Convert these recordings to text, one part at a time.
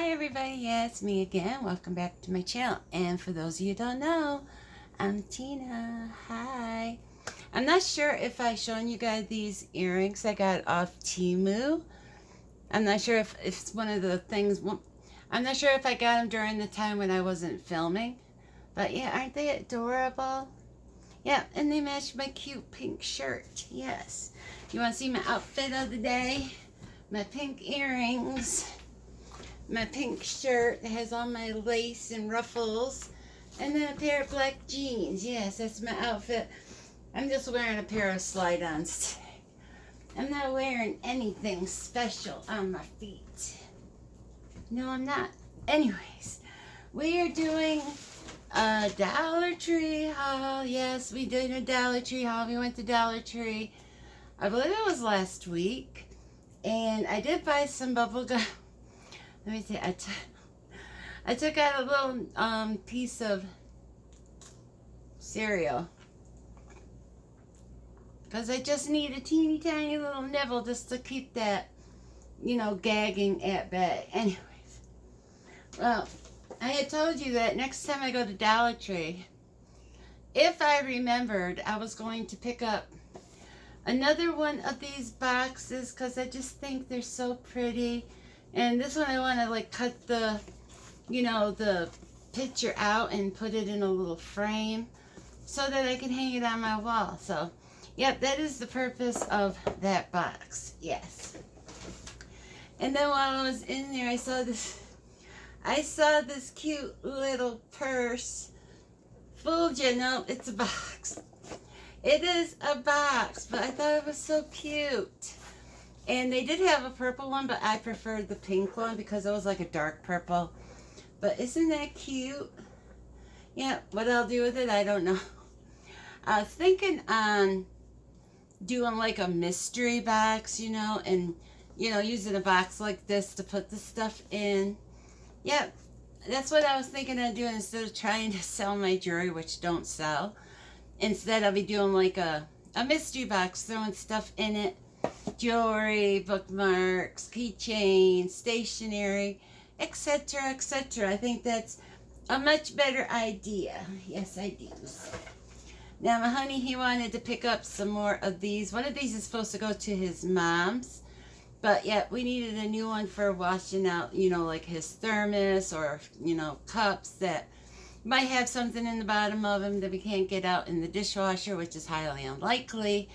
Hi everybody, yeah, it's me again. Welcome back to my channel. And for those of you who don't know, I'm Tina. Hi. I'm not sure if I shown you guys these earrings I got off Temu. I'm not sure if it's one of the things. I'm not sure if I got them during the time when I wasn't filming. But yeah, aren't they adorable? Yeah, and they match my cute pink shirt. Yes. You want to see my outfit of the day? My pink earrings. My pink shirt that has all my lace and ruffles, and then a pair of black jeans. Yes, that's my outfit. I'm just wearing a pair of slide-ons today. I'm not wearing anything special on my feet. No, I'm not. Anyways, we are doing a Dollar Tree haul. Yes, we did a Dollar Tree haul. We went to Dollar Tree, I believe it was last week, and I did buy some bubble gum. Let me see, I took out a little piece of cereal because I just need a teeny tiny little nibble just to keep that, gagging at bay. Anyways, well, I had told you that next time I go to Dollar Tree, if I remembered, I was going to pick up another one of these boxes because I just think they're so pretty. And this one I want to cut the, the picture out and put it in a little frame so that I can hang it on my wall. So, yep, that is the purpose of that box. Yes. And then while I was in there, I saw this cute little purse. Fooled you. No, it's a box. It is a box, but I thought it was so cute. And they did have a purple one, but I preferred the pink one because it was like a dark purple. But isn't that cute? Yeah, what I'll do with it, I don't know. I was thinking on doing like a mystery box, and, using a box like this to put the stuff in. Yeah, that's what I was thinking of doing instead of trying to sell my jewelry, which don't sell. Instead, I'll be doing like a mystery box, throwing stuff in it. Jewelry, bookmarks, keychains, stationery, etc., etc. I think that's a much better idea. Yes, I do. Now, my honey, he wanted to pick up some more of these. One of these is supposed to go to his mom's. But, yeah, we needed a new one for washing out, like his thermos or, cups that might have something in the bottom of them that we can't get out in the dishwasher, which is highly unlikely.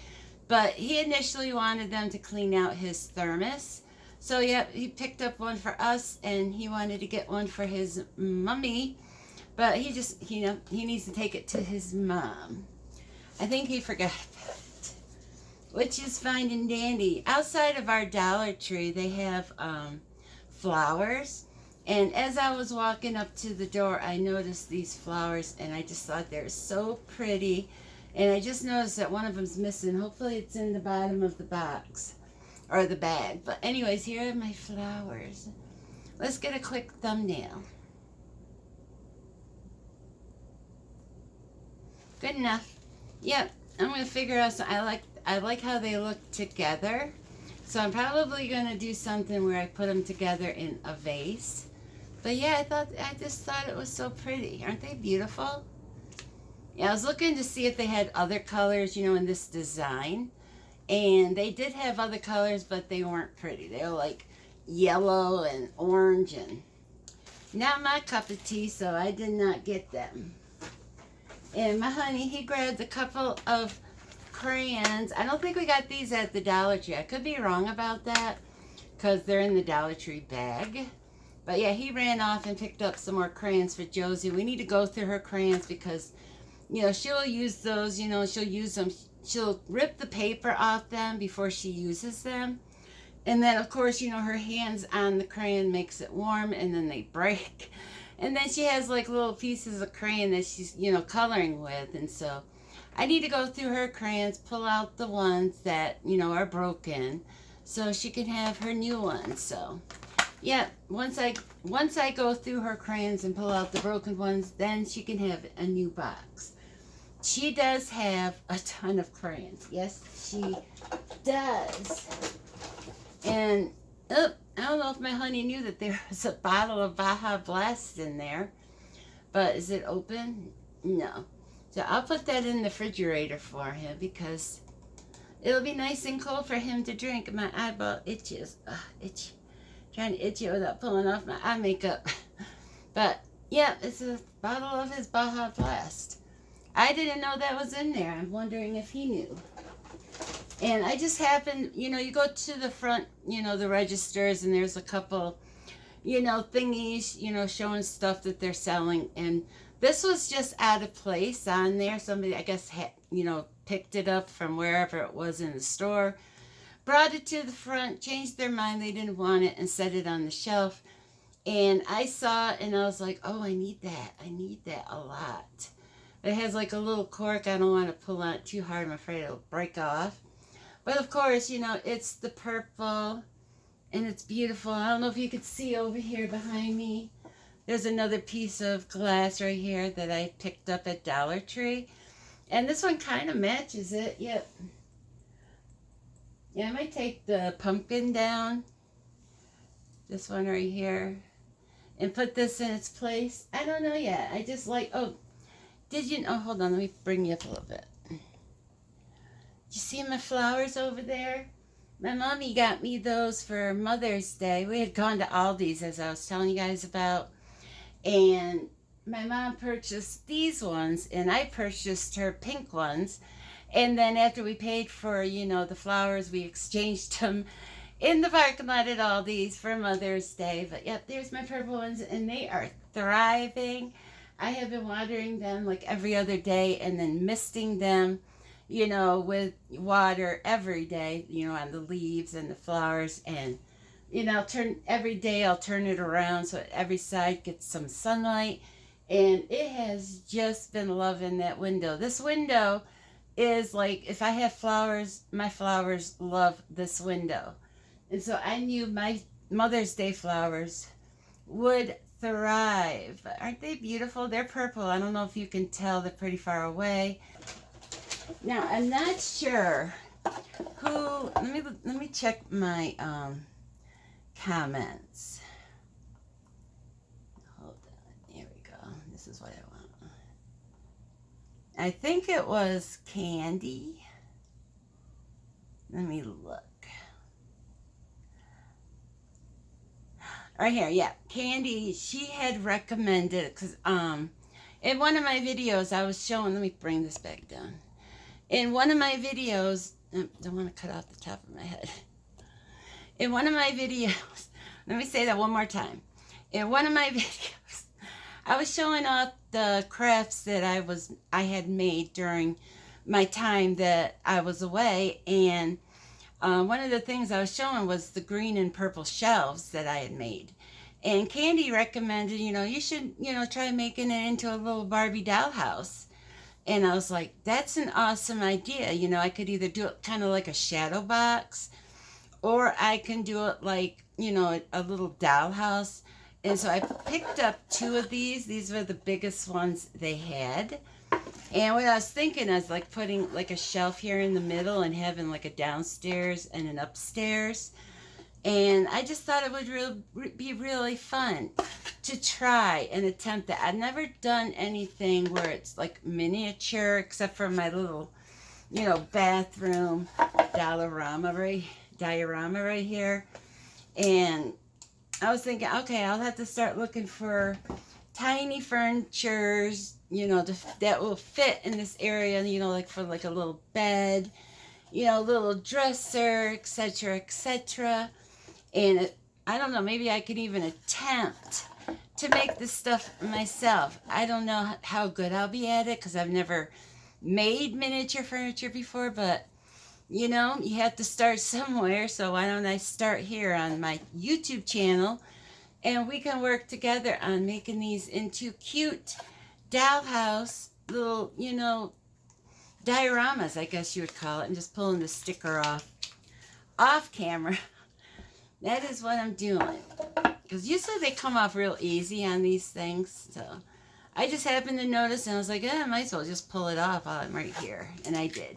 But he initially wanted them to clean out his thermos. So, yeah, he picked up one for us, and he wanted to get one for his mummy. But he just, he needs to take it to his mom. I think he forgot about it, which is fine and dandy. Outside of our Dollar Tree, they have flowers. And as I was walking up to the door, I noticed these flowers, and I just thought they're so pretty. And I just noticed that one of them's missing. Hopefully it's in the bottom of the box or the bag. But anyways, here are my flowers. Let's get a quick thumbnail. Good enough. Yep, I'm going to figure out some. I like how they look together. So I'm probably going to do something where I put them together in a vase. But yeah, I just thought it was so pretty. Aren't they beautiful? Yeah, I was looking to see if they had other colors, in this design. And they did have other colors, but they weren't pretty. They were like yellow and orange and not my cup of tea, so I did not get them. And my honey, he grabbed a couple of crayons. I don't think we got these at the Dollar Tree. I could be wrong about that because they're in the Dollar Tree bag. But yeah, he ran off and picked up some more crayons for Josie. We need to go through her crayons because she'll use those, she'll use them. She'll rip the paper off them before she uses them. And then, of course, her hands on the crayon makes it warm and then they break. And then she has like little pieces of crayon that she's, coloring with. And so I need to go through her crayons, pull out the ones that, are broken so she can have her new ones. So, yeah, once I go through her crayons and pull out the broken ones, then she can have a new box. She does have a ton of crayons. Yes, she does. And I don't know if my honey knew that there was a bottle of Baja Blast in there. But is it open? No. So I'll put that in the refrigerator for him because it'll be nice and cold for him to drink. My eyeball itches. Itch. Trying to itch it without pulling off my eye makeup. But, yeah, it's a bottle of his Baja Blast. I didn't know that was in there. I'm wondering if he knew. And I just happened, you go to the front, the registers, and there's a couple, thingies, showing stuff that they're selling. And this was just out of place on there. Somebody, I guess, had, picked it up from wherever it was in the store, brought it to the front, changed their mind, they didn't want it, and set it on the shelf. And I saw it, and I was like, oh, I need that a lot. It has like a little cork. I don't want to pull on it too hard. I'm afraid it'll break off. But of course, it's the purple, and it's beautiful. I don't know if you could see over here behind me. There's another piece of glass right here that I picked up at Dollar Tree. And this one kind of matches it. Yep. Yeah, I might take the pumpkin down. This one right here. And put this in its place. I don't know yet. I just like, oh, hold on. Let me bring you up a little bit. You see my flowers over there? My mommy got me those for Mother's Day. We had gone to Aldi's, as I was telling you guys about. And my mom purchased these ones, and I purchased her pink ones. And then after we paid for, the flowers, we exchanged them in the parking lot at Aldi's for Mother's Day. But yep, there's my purple ones, and they are thriving. I have been watering them like every other day and then misting them, with water every day, on the leaves and the flowers. And, every day I'll turn it around so every side gets some sunlight. And it has just been loving that window. This window is like, if I have flowers, my flowers love this window. And so I knew my Mother's Day flowers would thrive. Aren't they beautiful? They're purple. I don't know if you can tell. They're pretty far away. Now, I'm not sure who, let me check my comments. Hold on. Here we go. This is what I want. I think it was Candy. Let me look. Right here, yeah. Candy, she had recommended, because in one of my videos I was showing, let me bring this back down. In one of my videos, I don't want to cut off the top of my head. In one of my videos, let me say that one more time. In one of my videos, I was showing off the crafts that I had made during my time that I was away, and one of the things I was showing was the green and purple shelves that I had made. And Candy recommended, you should, try making it into a little Barbie dollhouse. And I was like, that's an awesome idea. I could either do it kind of like a shadow box, or I can do it like, a little dollhouse. And so I picked up 2 of these. These were the biggest ones they had. And what I was thinking is like putting like a shelf here in the middle and having like a downstairs and an upstairs. And I just thought it would be really fun to try and attempt that. I've never done anything where it's like miniature, except for my little, bathroom diorama right here. And I was thinking, okay, I'll have to start looking for tiny furnitures, that will fit in this area, like for like a little bed, little dresser, etc., etc. And I don't know, maybe I could even attempt to make this stuff myself. I don't know how good I'll be at it because I've never made miniature furniture before, but you have to start somewhere. So why don't I start here on my YouTube channel, and we can work together on making these into cute dollhouse little, dioramas, I guess you would call it, and just pulling the sticker off camera. That is what I'm doing. Because usually they come off real easy on these things. So I just happened to notice, and I was like, I might as well just pull it off while I'm right here. And I did.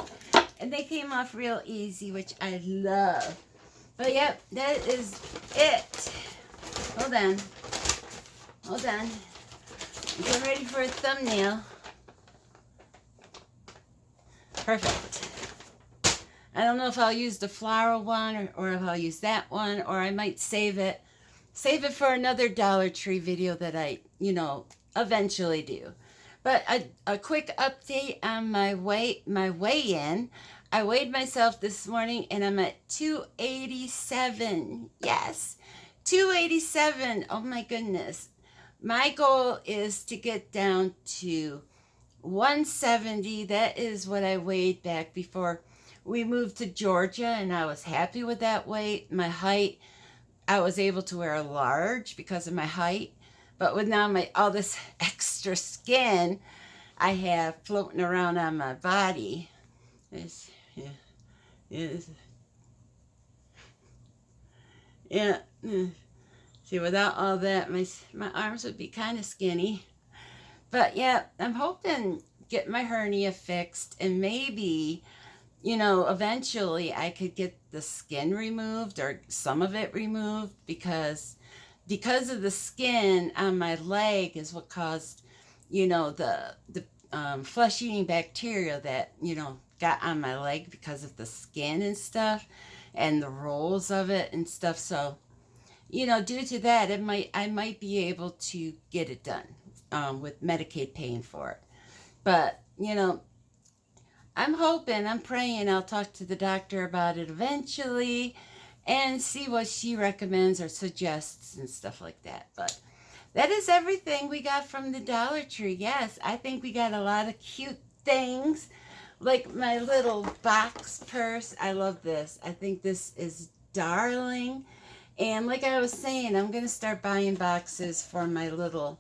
And they came off real easy, which I love. But yep, that is it. Hold on. Hold on. Get ready for a thumbnail. Perfect. I don't know if I'll use the floral one or if I'll use that one, or I might save it. Save it for another Dollar Tree video that I, eventually do. But a quick update on my weigh-in. I weighed myself this morning and I'm at 287. Yes, 287. Oh my goodness. My goal is to get down to 170. That is what I weighed back before we moved to Georgia, and I was happy with that weight. My height, I was able to wear a large because of my height. But with now all this extra skin I have floating around on my body, yeah. See, without all that, my arms would be kind of skinny. But yeah, I'm hoping get my hernia fixed, and maybe, eventually I could get the skin removed or some of it removed, because of the skin on my leg is what caused, the flesh-eating bacteria that, got on my leg because of the skin and stuff and the rolls of it and stuff. So, due to that, I might be able to get it done with Medicaid paying for it. But, I'm hoping, I'm praying I'll talk to the doctor about it eventually and see what she recommends or suggests and stuff like that. But that is everything we got from the Dollar Tree. Yes, I think we got a lot of cute things, like my little box purse. I love this. I think this is darling. And like I was saying, I'm going to start buying boxes for my little,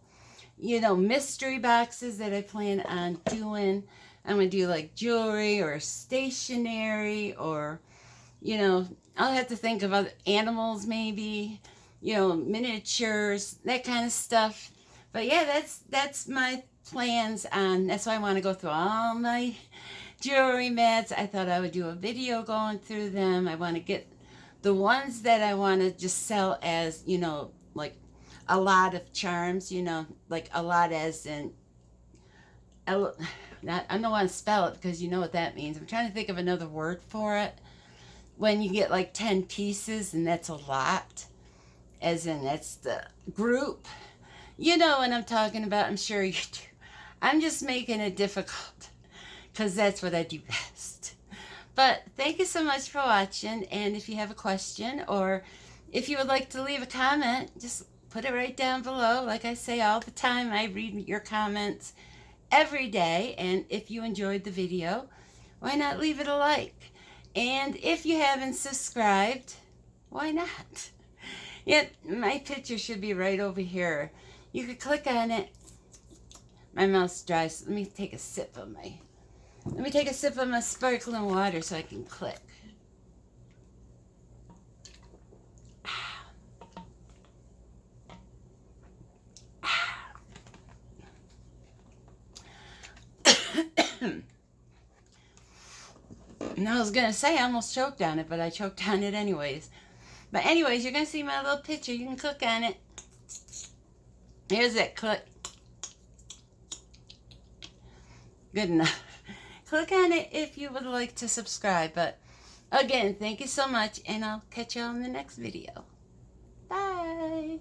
mystery boxes that I plan on doing. I'm going to do like jewelry or stationery, or, I'll have to think of other animals maybe, miniatures, that kind of stuff. But yeah, that's my plans on, that's why I want to go through all my jewelry mats. I thought I would do a video going through them. I want to get the ones that I want to just sell as, like a lot of charms, like a lot as in, I don't want to spell it because you know what that means. I'm trying to think of another word for it. When you get like 10 pieces and that's a lot, as in that's the group. You know what I'm talking about. I'm sure you do. I'm just making it difficult because that's what I do best. But thank you so much for watching. And if you have a question or if you would like to leave a comment, just put it right down below. Like I say all the time, I read your comments every day. And if you enjoyed the video, why not leave it a like? And if you haven't subscribed, why not? Yep, my picture should be right over here. You could click on it. My mouth's dry, so let me take a sip of my sparkling water so I can click. And I was going to say I almost choked on it, but I choked on it anyways. But anyways, you're going to see my little picture. You can click on it. Here's it. Click. Good enough. Click on it if you would like to subscribe. But again, thank you so much, and I'll catch you on the next video. Bye.